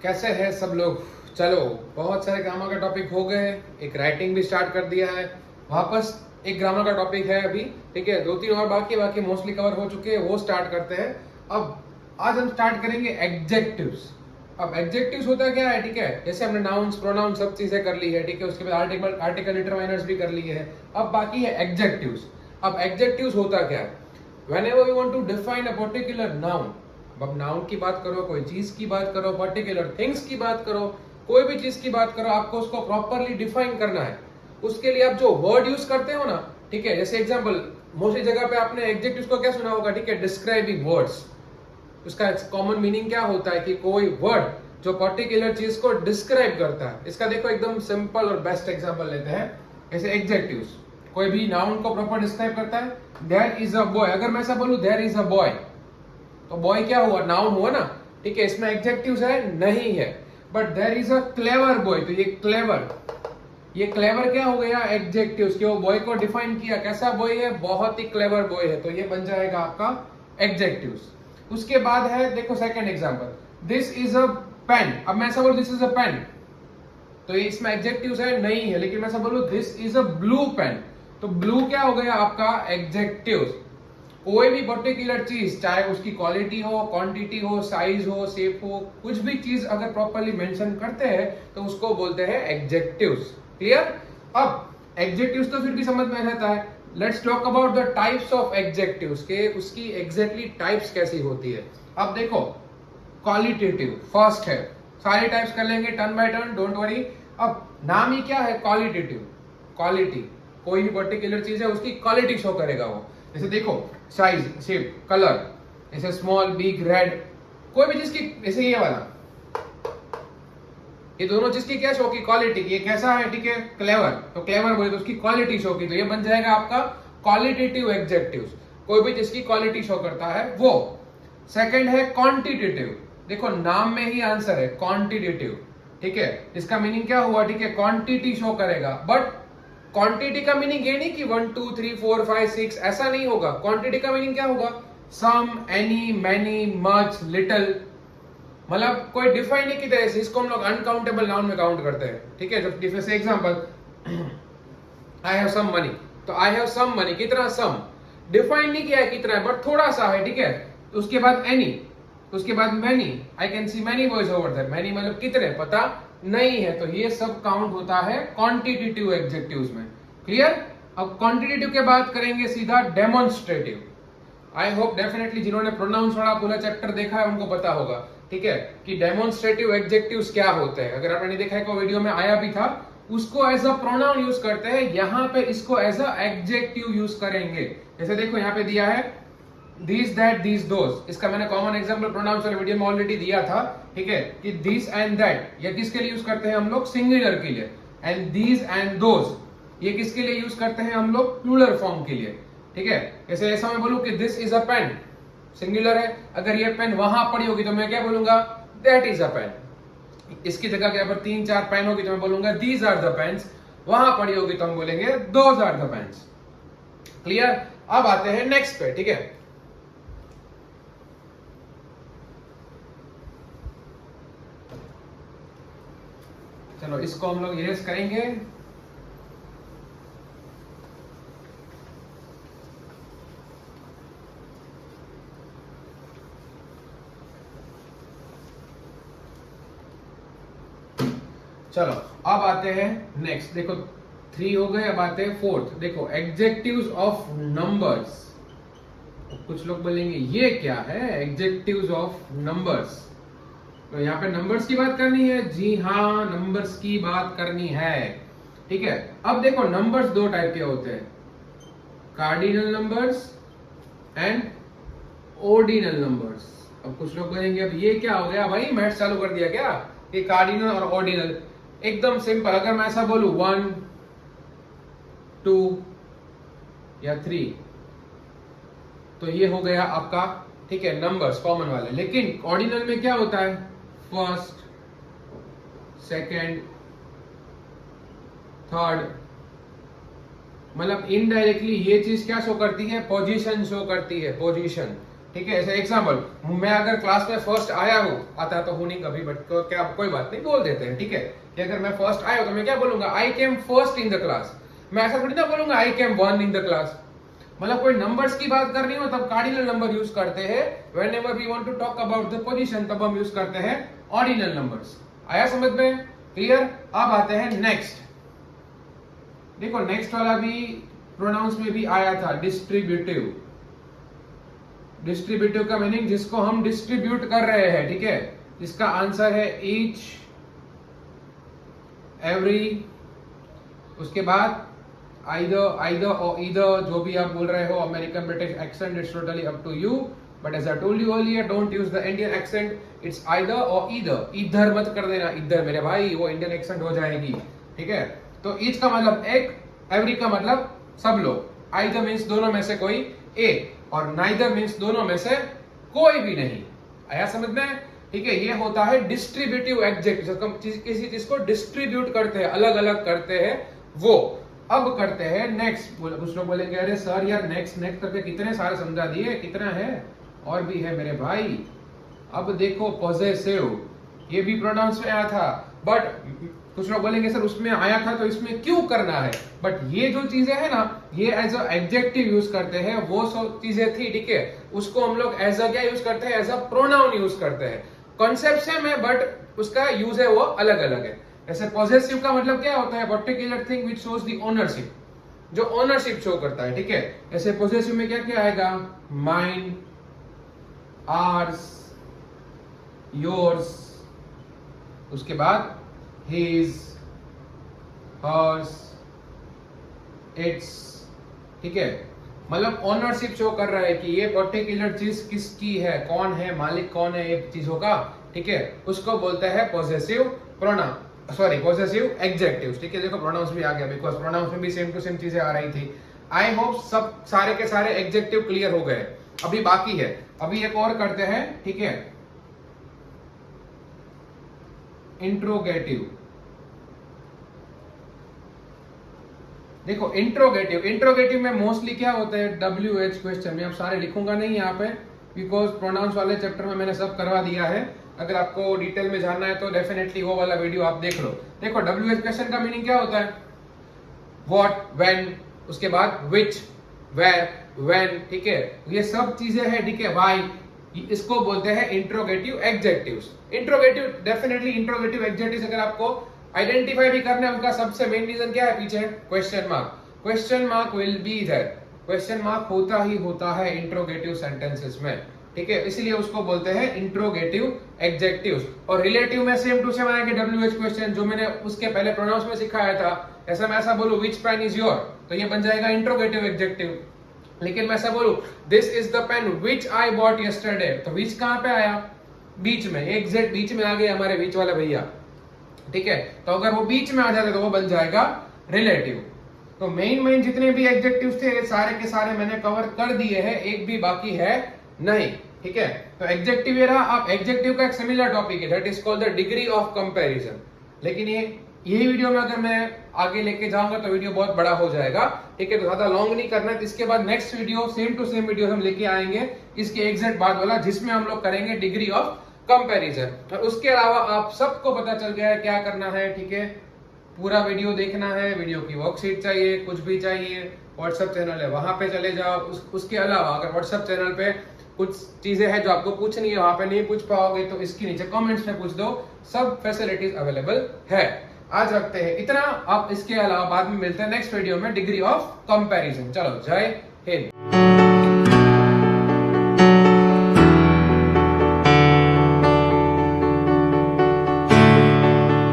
कैसे हैं सब लोग। चलो, बहुत सारे ग्रामर का टॉपिक हो गए, एक राइटिंग भी स्टार्ट कर दिया है, वापस एक ग्रामर का टॉपिक है अभी, ठीक है। 2-3 और बाकी मोस्टली कवर हो चुके हैं, वो स्टार्ट करते हैं। अब आज हम स्टार्ट करेंगे एडजेक्टिव्स। अब एडजेक्टिव्स होता क्या है, ठीक है। जैसे हमने नाउन्स प्रोनाउन सब चीजें कर ली है, ठीक है। उसके बाद आर्टिकल डिटरमाइनर्स भी कर लिए हैं। अब बाकी है एडजेक्टिव्स। अब एडजेक्टिव्स होता क्या है, whenever you want to define a particular noun, अब नाउन की बात करो, कोई चीज की बात करो, पर्टिकुलर थिंग्स की बात करो, कोई भी चीज की बात करो, आपको उसको प्रॉपरली डिफाइन करना है। उसके लिए आप जो वर्ड यूज करते हो ना, ठीक है। जैसे एग्जांपल, मोस्टली जगह पे आपने एडजेक्टिव्स को क्या सुना होगा, ठीक है, डिस्क्राइबिंग वर्ड्स। उसका कॉमन मीनिंग क्या होता है कि कोई वर्ड जो पर्टिकुलर चीज को डिस्क्राइब करता है। इसका देखो एकदम सिंपल और बेस्ट एग्जांपल लेते हैं। जैसे एडजेक्टिव्स कोई भी नाउन को प्रॉपर डिस्क्राइब करता है। देयर इज अ बॉय, अगर मैं ऐसा बोलूं देयर इज अ बॉय, तो बॉय क्या हुआ, नाउन हुआ ना, ठीक है। इसमें एडजेक्टिव्स है नहीं है, but there is a clever boy, तो ये क्लेवर क्या हो गया, एडजेक्टिव्स के वो बॉय को डिफाइन किया, कैसा बॉय है, बहुत ही क्लेवर बॉय है, तो ये बन जाएगा आपका एडजेक्टिव्स। उसके बाद है, देखो second example, this is a pen. अब मैं ऐसा बोलूं दिस इज अ पेन, तो ये इसमें एडजेक्टिव्स है नहीं है, लेकिन मैं ऐसा बोलूं this is a blue pen, तो ब्लू क्या हो गया आपका एडजेक्टिव्स। कोई भी पर्टिकुलर चीज, चाहे उसकी क्वालिटी हो, क्वांटिटी हो, साइज हो, शेप हो, कुछ भी चीज अगर प्रॉपर्ली मेंशन करते हैं तो उसको बोलते हैं एडजेक्टिव्स। क्लियर। अब एडजेक्टिव्स तो फिर भी समझ में रहता है। Let's talk about the types of adjectives के उसकी एग्जैक्टली टाइप्स कैसी होती है। अब देखो, क्वालिटेटिव फर्स्ट है, सारे टाइप्स कर लेंगे turn by turn, don't worry. अब नाम ही क्या है, क्वालिटेटिव, क्वालिटी, कोई भी पर्टिकुलर चीज है उसकी क्वालिटी शो करेगा वो। जैसे देखो, साइज, शेप, कलर, जैसे स्मॉल, बिग, रेड, कोई भी चीज की, जैसे ये वाला, ये दोनों चीज की क्या शो की, क्वालिटी। ये कैसा है, ठीक है, क्लेवर, तो क्लेवर बोले तो उसकी क्वालिटी शो की, तो ये बन जाएगा आपका क्वालिटेटिव एडजेक्टिव्स। कोई भी चीज की क्वालिटी शो करता है वो। सेकंड है क्वांटिटेटिव, देखो नाम में ही आंसर है क्वांटिटेटिव, ठीक है। इसका मीनिंग क्या हुआ, ठीक है, क्वांटिटी शो करेगा। बट क्वांटिटी का मीनिंग ये नहीं कि 1 2 3 4 5 6, ऐसा नहीं होगा। क्वांटिटी का मीनिंग क्या होगा, सम, एनी, मैनी, मच, लिटिल, मतलब कोई डिफाइन नहीं की तरह से। इसको हम लोग अनकाउंटेबल नाउन में काउंट करते हैं, ठीक है। जब जैसे example, I have some money, तो आई हैव सम मनी, कितना, सम, डिफाइन नहीं किया है कितना है, बट थोड़ा सा है, ठीक है। तो उसके बाद एनी, उसके बाद many, I can see many boys over there, many मतलब कितने, पता नहीं है, तो ये सब काउंट होता है क्वांटिटेटिव एडजेक्टिव्स में। क्लियर। अब क्वांटिटेटिव के बात करेंगे सीधा डेमोन्स्ट्रेटिव। आई होप डेफिनेटली जिन्होंने प्रोनाउंस वाला पूरा चैप्टर देखा है उनको पता होगा, ठीक है, कि डेमोन्स्ट्रेटिव एडजेक्टिव्स क्या होते हैं। अगर आपने देखा है को वीडियो में आया भी था, उसको एज अ प्रोनाउन यूज करते हैं, यहाँ पे इसको एज अ एडजेक्टिव यूज करेंगे। जैसे देखो यहाँ पे दिया है दिस, दैट, दिस, दोस, इसका मैंने कॉमन एग्जांपल प्रोनाउंस वाले वीडियो में ऑलरेडी दिया था, ठीक है, कि दिस एंड दैट ये किसके लिए यूज करते हैं हम लोग, सिंगुलर के लिए। एंड दीज एंड दोस ये किसके लिए यूज करते हैं हम लोग, प्लूरल फॉर्म के लिए, ठीक है। जैसे ऐसा मैं बोलूं कि this is a pen, singular है, अगर ये पेन वहां पड़ी होगी तो मैं क्या बोलूंगा, दैट इज अ पेन। इसकी जगह के ऊपर 3-4 पेन होगी तो मैं बोलूंगा दीज आर द पेन्स, वहां पड़ी होगी तो हम बोलेंगे those are the pens. Clear. अब आते हैं नेक्स्ट पे, ठीक है। चलो इसको हम लोग इरेज करेंगे। चलो अब आते हैं नेक्स्ट, देखो 3 हो गए, अब आते हैं फोर्थ। देखो एडजेक्टिव्स ऑफ नंबर्स। कुछ लोग बोलेंगे ये क्या है, एडजेक्टिव्स ऑफ नंबर्स, तो यहाँ पे नंबर्स की बात करनी है। जी हाँ, नंबर्स की बात करनी है, ठीक है। अब देखो नंबर्स 2 टाइप के होते हैं, cardinal numbers and ordinal numbers. अब कुछ लोग बोलेंगे अब ये क्या हो गया भाई, मैथ्स चालू कर दिया क्या, ये कार्डिनल और ऑर्डिनल। एकदम सिंपल, अगर मैं ऐसा बोलूं 1 2 या 3, तो ये हो गया आपका, ठीक है, नंबर्स कॉमन वाले। लेकिन ऑर्डिनल में क्या होता है, फर्स्ट, सेकंड, थर्ड, मतलब इनडायरेक्टली ये चीज क्या शो करती है, पोजीशन शो करती है, पोजीशन। ठीक है। ऐसे एग्जाम्पल, मैं अगर क्लास में फर्स्ट आया हूँ, आता तो हूँ नहीं कभी, बट क्या कोई बात नहीं, बोल देते हैं, ठीक है। कि अगर मैं फर्स्ट आया हूँ तो मैं क्या बोलूंगा, I came first in the class. मैं ऐसा थोड़ी ना बोलूंगा I came one in the class. मतलब कोई नंबर्स की बात करनी हो तब कार्डिनल नंबर यूज करते हैं। Whenever we want to talk about the position तब हम यूज करते हैं ऑर्डिनल नंबर्स। आया समझ में, क्लियर। अब आते हैं नेक्स्ट। देखो नेक्स्ट वाला भी प्रोनाउंस में भी आया था, डिस्ट्रीब्यूटिव। डिस्ट्रीब्यूटिव का मीनिंग जिसको हम डिस्ट्रीब्यूट कर रहे हैं, ठीक है। इसका आंसर है ईच, एवरी, उसके बाद आइदर और ईदर, जो भी आप बोल रहे हो। American British accent, it's totally up to you, but as I told you earlier, don't use the Indian accent, it's either और ईदर। इधर मत कर देना, इधर मेरे भाई, वो इंडियन एक्सेंट हो जाएगी, ठीक है। तो ईच का मतलब एक, एवरी का मतलब सब लोग, आइदर मीन्स दोनों में से कोई एक, और नाइदर मीन्स दोनों में से कोई भी नहीं। आया समझ में, ठीक है। ये होता है डिस्ट्रीब्यूटिव एडजेक्टिव, किसी चीज को डिस्ट्रीब्यूट करते हैं, अलग अलग करते हैं वो। अब करते हैं नेक्स्ट। कुछ लोग बोलेंगे अरे सर यार नेक्स्ट नेक्स्ट करके कितने सारे समझा दिए, कितना है, और भी है मेरे भाई। अब देखो पॉजेसिव, ये भी प्रोनाउंस में आया था, बट कुछ लोग बोलेंगे सर उसमें आया था तो इसमें क्यों करना है। बट ये जो चीजें है ना, ये एज अ एडजेक्टिव यूज करते हैं, वो सब चीजें थी, ठीक है। उसको हम लोग एज अ क्या यूज करते हैं, एज अ प्रोनाउन यूज करते हैं। कॉन्सेप्ट सेम है बट उसका यूज है वो अलग अलग है। ऐसे पॉजेसिव का मतलब क्या होता है, particular thing which shows the ownership, जो ओनरशिप शो करता है, ठीक है। ऐसे पॉजेसिव में क्या क्या आएगा, माइन, आर्स, योर्स, उसके बाद his, hers, its, ठीक है। मतलब ओनरशिप शो कर रहा है कि ये पर्टिकुलर चीज किसकी है, कौन है मालिक, कौन है एक चीजों का, ठीक है। उसको बोलते हैं possessive pronoun, sorry possessive adjectives, ठीक है। देखो प्रोनाउंस भी आ गया, बिकॉज प्रोनाउंस में भी सेम टू सेम चीजें आ रही थी। आई होप सब सारे के सारे एडजेक्टिव क्लियर हो गए। अभी बाकी है, अभी एक और करते हैं, ठीक है। इंट्रोगेटिव। देखो इंट्रोगेटिव में मोस्टली क्या होता है, WH क्वेश्चन में। अब सारे लिखूंगा नहीं यहाँ पे, बिकॉज प्रोनाउंस वाले चैप्टर में मैंने सब करवा दिया है। अगर आपको डिटेल में जानना है तो डेफिनेटली वो वाला वीडियो आप देख लो। देखो WH क्वेश्चन का मीनिंग क्या होता है, व्हाट, व्हेन, उसके बाद विच, वेयर, व्हेन, ठीक है। ये सब चीजें हैं, ठीक है। व्हाई, इसको बोलते हैं interrogative adjectives. Interrogative, definitely interrogative adjectives अगर आपको आइडेंटिफाई भी करना है, उनका सबसे मेन रीजन क्या है पीछे, question mark. Question mark will be there, question mark होता ही होता है इंट्रोगेटिव सेंटेंसेस में, ठीक है। इसलिए उसको बोलते हैं इंट्रोगेटिव एडजेक्टिव्स। और रिलेटिव में सेम टू सेम आएंगे WH क्वेश्चन, जो मैंने उसके पहले प्रोनाउंस में सिखाया था। ऐसा मैं ऐसा बोलूं विच पेन इज योर, तो ये बन जाएगा इंट्रोगेटिव एडजेक्टिव। लेकिन मैं ऐसा बोलूं this is the pen which I bought yesterday, तो विच कहां पे आया, बीच में, एग्जैक्ट बीच में आ गए हमारे बीच वाले भैया, ठीक है। तो अगर वो बीच में आ जाते तो वो बन जाएगा रिलेटिव। तो मेन जितने भी एडजेक्टिव्स थे सारे के सारे मैंने कवर कर दिए हैं, एक भी बाकी है नहीं, ठीक है। तो एडजेक्टिव ये रहा। अब एडजेक्टिव का एक सिमिलर टॉपिक है, that is called the degree of comparison. लेकिन यही वीडियो में अगर मैं आगे लेके जाऊंगा तो वीडियो बहुत बड़ा हो जाएगा, ठीक है। तो ज्यादा लॉन्ग नहीं करना है। इसके बाद next video same to same video हम लेके आएंगे इसके एग्जैक्ट बाद वाला, जिसमें हम लोग करेंगे डिग्री ऑफ कंपैरिजन। और उसके अलावा आप सबको पता चल गया है क्या करना है, ठीक है। पूरा वीडियो देखना है, वीडियो की वर्कशीट चाहिए, कुछ भी चाहिए, व्हाट्सएप चैनल है वहां पे चले जाओ। उसके अलावा अगर व्हाट्सएप चैनल पे कुछ चीजें हैं जो आपको पूछनी है, वहां पे नहीं पूछ पाओगे तो इसके नीचे कमेंट्स में पूछ दो, सब फैसिलिटीज अवेलेबल है। आज रखते हैं इतना। आप इसके अलावा बाद में मिलते हैं नेक्स्ट वीडियो में डिग्री ऑफ कंपैरिजन। चलो जय हिंद।